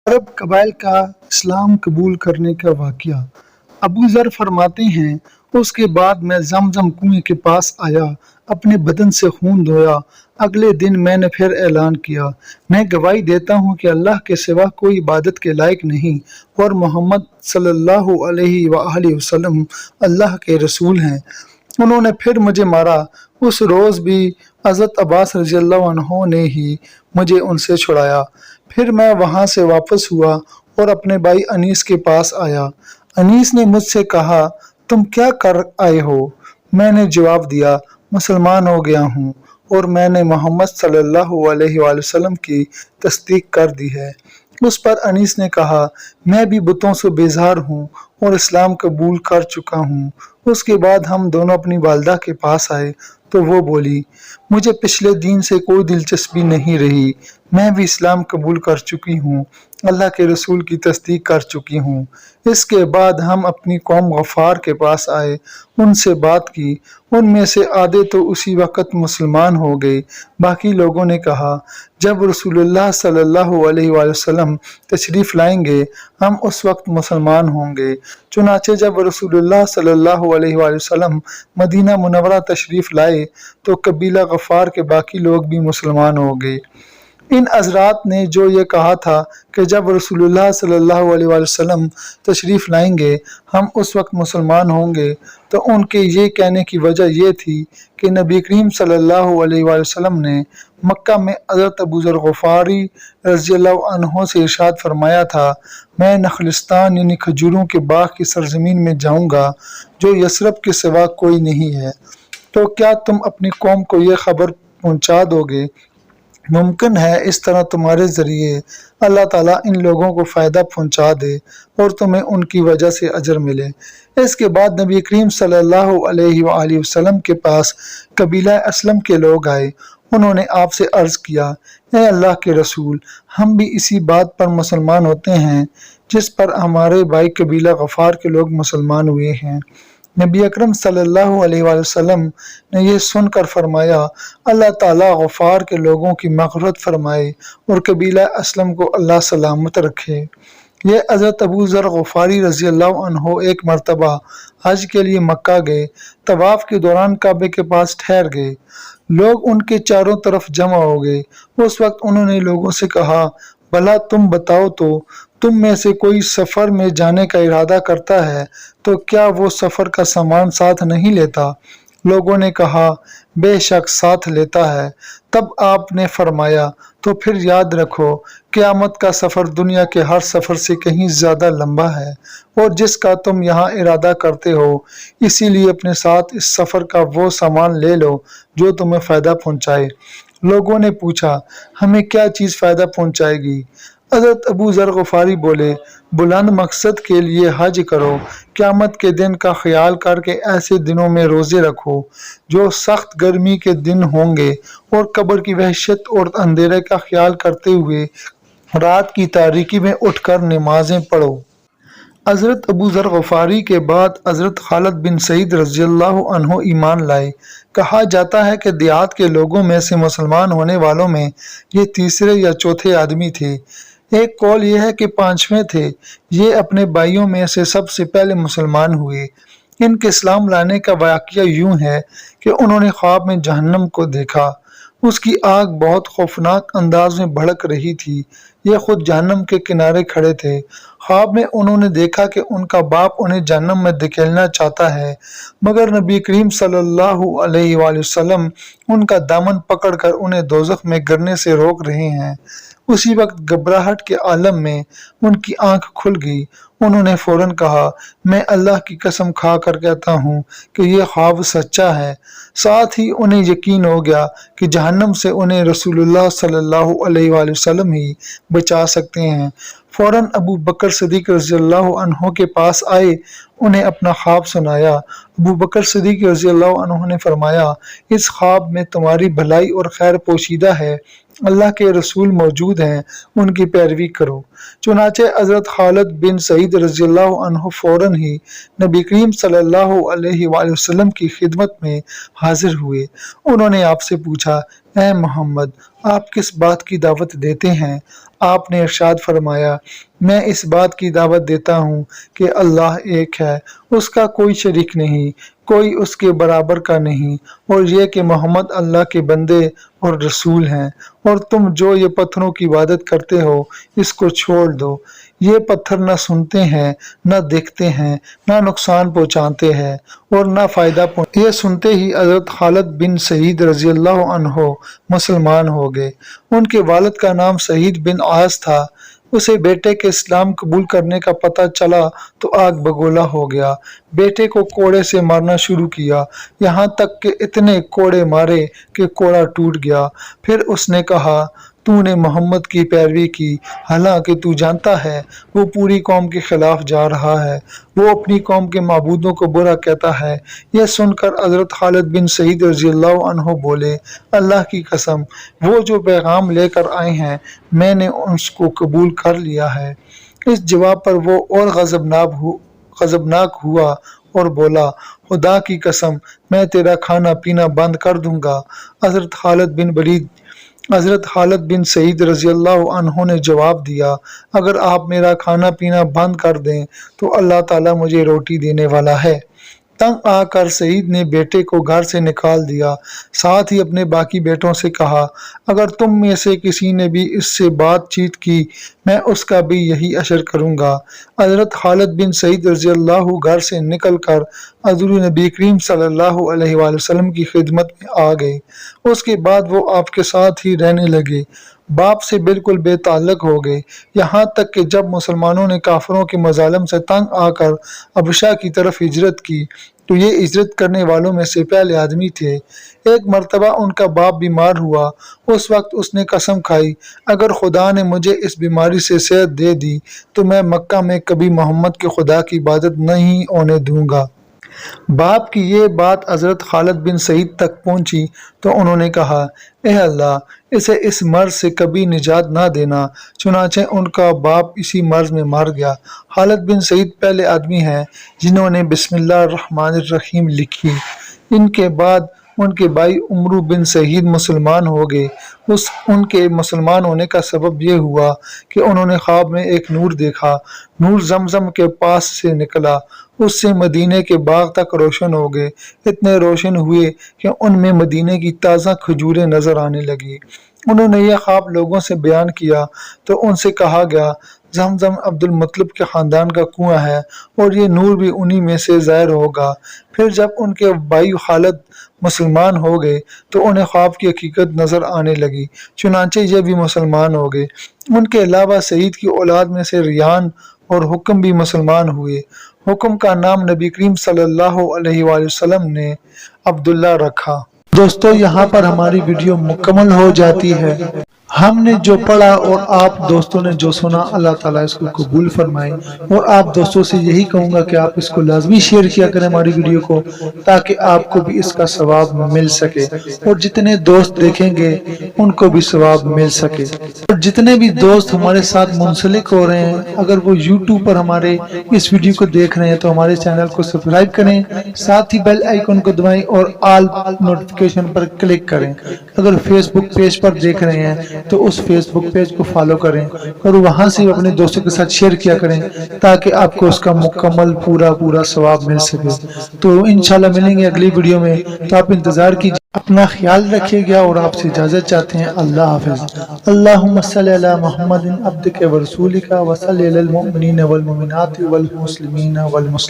عرب قبائل کا اسلام قبول کرنے کا واقعہ۔ ابو ذر فرماتے ہیں، اس کے بعد میں زمزم کنویں کے پاس آیا، اپنے بدن سے خون دھویا۔ اگلے دن میں نے پھر اعلان کیا، میں گواہی دیتا ہوں کہ اللہ کے سوا کوئی عبادت کے لائق نہیں اور محمد صلی اللہ علیہ وآلہ وسلم اللہ کے رسول ہیں۔ انہوں نے پھر مجھے مارا۔ اس روز بھی حضرت عباس رضی اللہ عنہ نے ہی مجھے ان سے چھڑایا۔ پھر میں وہاں سے واپس ہوا اور اپنے بھائی انیس کے پاس آیا۔ انیس نے مجھ سے کہا، تم کیا کر آئے ہو؟ میں نے جواب دیا، مسلمان ہو گیا ہوں اور میں نے محمد صلی اللہ علیہ وآلہ وسلم کی تصدیق کر دی ہے۔ اس پر انیس نے کہا، میں بھی بتوں سے بیزار ہوں اور اسلام قبول کر چکا ہوں۔ اس کے بعد ہم دونوں اپنی والدہ کے پاس آئے تو وہ بولی، مجھے پچھلے دین سے کوئی دلچسپی نہیں رہی، میں بھی اسلام قبول کر چکی ہوں، اللہ کے رسول کی تصدیق کر چکی ہوں۔ اس کے بعد ہم اپنی قوم غفار کے پاس آئے، ان سے بات کی، ان میں سے آدھے تو اسی وقت مسلمان ہو گئے۔ باقی لوگوں نے کہا، جب رسول اللہ صلی اللہ علیہ وآلہ وسلم تشریف لائیں گے ہم اس وقت مسلمان ہوں گے۔ چنانچہ جب رسول اللہ صلی اللہ علیہ وآلہ وسلم مدینہ منورہ تشریف لائے تو قبیلہ غفار کے باقی لوگ بھی مسلمان ہو گئے۔ ان حضرات نے جو یہ کہا تھا کہ جب رسول اللہ صلی اللہ علیہ وآلہ وسلم تشریف لائیں گے ہم اس وقت مسلمان ہوں گے، تو ان کے یہ کہنے کی وجہ یہ تھی کہ نبی کریم صلی اللہ علیہ وآلہ وسلم نے مکہ میں حضرت ابو ذر غفاری رضی اللہ عنہ سے ارشاد فرمایا تھا، میں نخلستان یعنی کھجوروں کے باغ کی سرزمین میں جاؤں گا جو یثرب کے سوا کوئی نہیں ہے، تو کیا تم اپنی قوم کو یہ خبر پہنچا دو گے؟ ممکن ہے اس طرح تمہارے ذریعے اللہ تعالیٰ ان لوگوں کو فائدہ پہنچا دے اور تمہیں ان کی وجہ سے اجر ملے۔ اس کے بعد نبی کریم صلی اللہ علیہ وآلہ وسلم کے پاس قبیلہ اسلم کے لوگ آئے۔ انہوں نے آپ سے عرض کیا، اے اللہ کے رسول، ہم بھی اسی بات پر مسلمان ہوتے ہیں جس پر ہمارے بھائی قبیلہ غفار کے لوگ مسلمان ہوئے ہیں۔ نبی اکرم صلی اللہ علیہ وآلہ وسلم نے یہ سن کر فرمایا، اللہ تعالیٰ غفار کے لوگوں کی مغفرت فرمائے اور قبیلہ اسلم کو اللہ سلامت رکھے۔ یہ حضرت ابو ذر غفاری رضی اللہ عنہ ایک مرتبہ حج کے لیے مکہ گئے۔ طواف کے دوران کعبے کے پاس ٹھہر گئے۔ لوگ ان کے چاروں طرف جمع ہو گئے۔ اس وقت انہوں نے لوگوں سے کہا، بھلا تم بتاؤ تو، تم میں سے کوئی سفر میں جانے کا ارادہ کرتا ہے تو کیا وہ سفر کا سامان ساتھ نہیں لیتا؟ لوگوں نے کہا، بے شک ساتھ لیتا ہے۔ تب آپ نے فرمایا، تو پھر یاد رکھو، قیامت کا سفر دنیا کے ہر سفر سے کہیں زیادہ لمبا ہے، اور جس کا تم یہاں ارادہ کرتے ہو، اسی لیے اپنے ساتھ اس سفر کا وہ سامان لے لو جو تمہیں فائدہ پہنچائے۔ لوگوں نے پوچھا، ہمیں کیا چیز فائدہ پہنچائے گی؟ حضرت ابو ذر غفاری بولے، بلند مقصد کے لیے حج کرو، قیامت کے دن کا خیال کر کے ایسے دنوں میں روزے رکھو جو سخت گرمی کے دن ہوں گے، اور قبر کی وحشت اور اندھیرے کا خیال کرتے ہوئے رات کی تاریکی میں اٹھ کر نمازیں پڑھو۔ حضرت ابو ذر غفاری کے بعد حضرت خالد بن سعید رضی اللہ عنہ ایمان لائے۔ کہا جاتا ہے کہ دیہات کے لوگوں میں سے مسلمان ہونے والوں میں یہ تیسرے یا چوتھے آدمی تھے۔ ایک قول یہ ہے کہ پانچویں تھے۔ یہ اپنے بھائیوں میں سے سب سے پہلے مسلمان ہوئے۔ ان کے اسلام لانے کا واقعہ یوں ہے کہ انہوں نے خواب میں جہنم کو دیکھا۔ اس کی آگ بہت خوفناک انداز میں بھڑک رہی تھی۔ یہ خود جہنم کے کنارے کھڑے تھے۔ خواب میں انہوں نے دیکھا کہ ان کا باپ انہیں جہنم میں دھکیلنا چاہتا ہے، مگر نبی کریم صلی اللہ علیہ وآلہ وسلم ان کا دامن پکڑ کر انہیں دوزخ میں گرنے سے روک رہے ہیں۔ اسی وقت گھبراہٹ کے عالم میں ان کی آنکھ کھل گئی۔ انہوں نے فوراً کہا، میں اللہ کی قسم کھا کر کہتا ہوں کہ یہ خواب سچا ہے۔ ساتھ ہی انہیں یقین ہو گیا کہ جہنم سے انہیں رسول اللہ صلی اللہ علیہ وآلہ وسلم ہی بچا سکتے ہیں۔ فوراً ابو بکر صدیق رضی اللہ عنہ کے پاس آئے، انہیں اپنا خواب سنایا۔ ابو بکر صدیق رضی اللہ عنہ نے فرمایا، اس خواب میں تمہاری بھلائی اور خیر پوشیدہ ہے، اللہ کے رسول موجود ہیں، ان کی پیروی کرو۔ چنانچہ حضرت خالد بن سعید رضی اللہ عنہ فوراً ہی نبی کریم صلی اللہ علیہ وآلہ وسلم کی خدمت میں حاضر ہوئے۔ انہوں نے آپ سے پوچھا، اے محمد، آپ کس بات کی دعوت دیتے ہیں؟ آپ نے ارشاد فرمایا، میں اس بات کی دعوت دیتا ہوں کہ اللہ ایک ہے، اس کا کوئی شریک نہیں، کوئی اس کے برابر کا نہیں، اور یہ کہ محمد اللہ کے بندے اور رسول ہیں، اور تم جو یہ پتھروں کی عبادت کرتے ہو اس کو چھوڑ دو۔ یہ پتھر نہ سنتے ہیں، نہ دیکھتے ہیں، نہ نقصان پہنچاتے ہیں اور نہ فائدہ پہنچاتے۔ یہ سنتے ہی حضرت خالد بن سعید رضی اللہ عنہ مسلمان ہو گئے۔ ان کے والد کا نام سعید بن عاص تھا۔ اسے بیٹے کے اسلام قبول کرنے کا پتہ چلا تو آگ بگولا ہو گیا، بیٹے کو کوڑے سے مارنا شروع کیا، یہاں تک کہ اتنے کوڑے مارے کہ کوڑا ٹوٹ گیا۔ پھر اس نے کہا، تو نے محمد کی پیروی کی، حالانکہ تو جانتا ہے وہ پوری قوم کے خلاف جا رہا ہے، وہ اپنی قوم کے معبودوں کو برا کہتا ہے۔ یہ سن کر حضرت خالد بن سعید رضی اللہ عنہ بولے، اللہ کی قسم، وہ جو پیغام لے کر آئے ہیں میں نے اس کو قبول کر لیا ہے۔ اس جواب پر وہ اور غضبناک ہوا اور بولا، خدا کی قسم، میں تیرا کھانا پینا بند کر دوں گا۔ حضرت خالد بن سعید رضی اللہ عنہ نے جواب دیا، اگر آپ میرا کھانا پینا بند کر دیں تو اللہ تعالیٰ مجھے روٹی دینے والا ہے۔ تنگ آ کر سعید نے بیٹے کو گھر سے نکال دیا، ساتھ ہی اپنے باقی بیٹوں سے کہا، اگر تم میں سے کسی نے بھی اس سے بات چیت کی میں اس کا بھی یہی اشر کروں گا۔ حضرت خالد بن سعید رضی اللہ گھر سے نکل کر حضور نبی کریم صلی اللہ علیہ وآلہ وسلم کی خدمت میں آ گئے۔ اس کے بعد وہ آپ کے ساتھ ہی رہنے لگے، باپ سے بالکل بے تعلق ہو گئے، یہاں تک کہ جب مسلمانوں نے کافروں کے مظالم سے تنگ آ کر حبشہ کی طرف ہجرت کی تو یہ ہجرت کرنے والوں میں سے پہلے آدمی تھے۔ ایک مرتبہ ان کا باپ بیمار ہوا، اس وقت اس نے قسم کھائی، اگر خدا نے مجھے اس بیماری سے صحت دے دی تو میں مکہ میں کبھی محمد کے خدا کی عبادت نہیں ہونے دوں گا۔ باپ کی یہ بات حضرت خالد بن سعید تک پہنچی تو انہوں نے کہا، اے اللہ، اسے اس مرض سے کبھی نجات نہ دینا۔ چنانچہ ان کا باپ اسی مرض میں مر گیا۔ خالد بن سعید پہلے آدمی ہیں جنہوں نے بسم اللہ الرحمن الرحیم لکھی۔ ان کے بعد ان کے بھائی عمرو بن سعید مسلمان ہو گئے۔ ان کے مسلمان ہونے کا سبب یہ ہوا کہ انہوں نے خواب میں ایک نور دیکھا، نور زمزم کے پاس سے نکلا، اس سے مدینے کے باغ تک روشن ہو گئے، اتنے روشن ہوئے کہ ان میں مدینے کی تازہ کھجوریں نظر آنے لگی۔ انہوں نے یہ خواب لوگوں سے بیان کیا تو ان سے کہا گیا، زمزم عبد المطلب کے خاندان کا کنواں ہے اور یہ نور بھی انہی میں سے ظاہر ہوگا۔ پھر جب ان کے بھائی خالد مسلمان ہو گئے تو انہیں خواب کی حقیقت نظر آنے لگی، چنانچہ یہ بھی مسلمان ہو گئے۔ ان کے علاوہ سعید کی اولاد میں سے ریان اور حکم بھی مسلمان ہوئے۔ حکم کا نام نبی کریم صلی اللہ علیہ وآلہ وسلم نے عبداللہ رکھا۔ دوستو، یہاں پر ہماری ویڈیو مکمل ہو جاتی ہے۔ ہم نے جو پڑھا اور آپ دوستوں نے جو سنا، اللہ تعالیٰ اس کو قبول فرمائے، اور آپ دوستوں سے یہی کہوں گا کہ آپ اس کو لازمی شیئر کیا کریں ہماری ویڈیو کو، تاکہ آپ کو بھی اس کا ثواب مل سکے، اور جتنے دوست دیکھیں گے ان کو بھی ثواب مل سکے۔ اور جتنے بھی دوست ہمارے ساتھ منسلک ہو رہے ہیں، اگر وہ یوٹیوب پر ہمارے اس ویڈیو کو دیکھ رہے ہیں تو ہمارے چینل کو سبسکرائب کریں، ساتھ ہی بیل آئیکن کو دبائیں اور آل نوٹیفیکیشن پر کلک کریں۔ اگر فیس بک پیج پر دیکھ رہے ہیں تو اس فیس بک پیج کو فالو کریں اور وہاں سے اپنے دوستوں کے ساتھ شیئر کیا کریں، تاکہ آپ کو اس کا مکمل پورا ثواب مل سکے۔ تو انشاءاللہ ملیں گے اگلی ویڈیو میں، تو آپ انتظار کیجیے۔ اپنا خیال رکھیے گا اور آپ سے اجازت چاہتے ہیں۔ اللہ حافظ۔ اللہم صلی علی محمد عبدک ورسولک وصلی علی المؤمنین والمؤمنات والمسلمین والمسلمات۔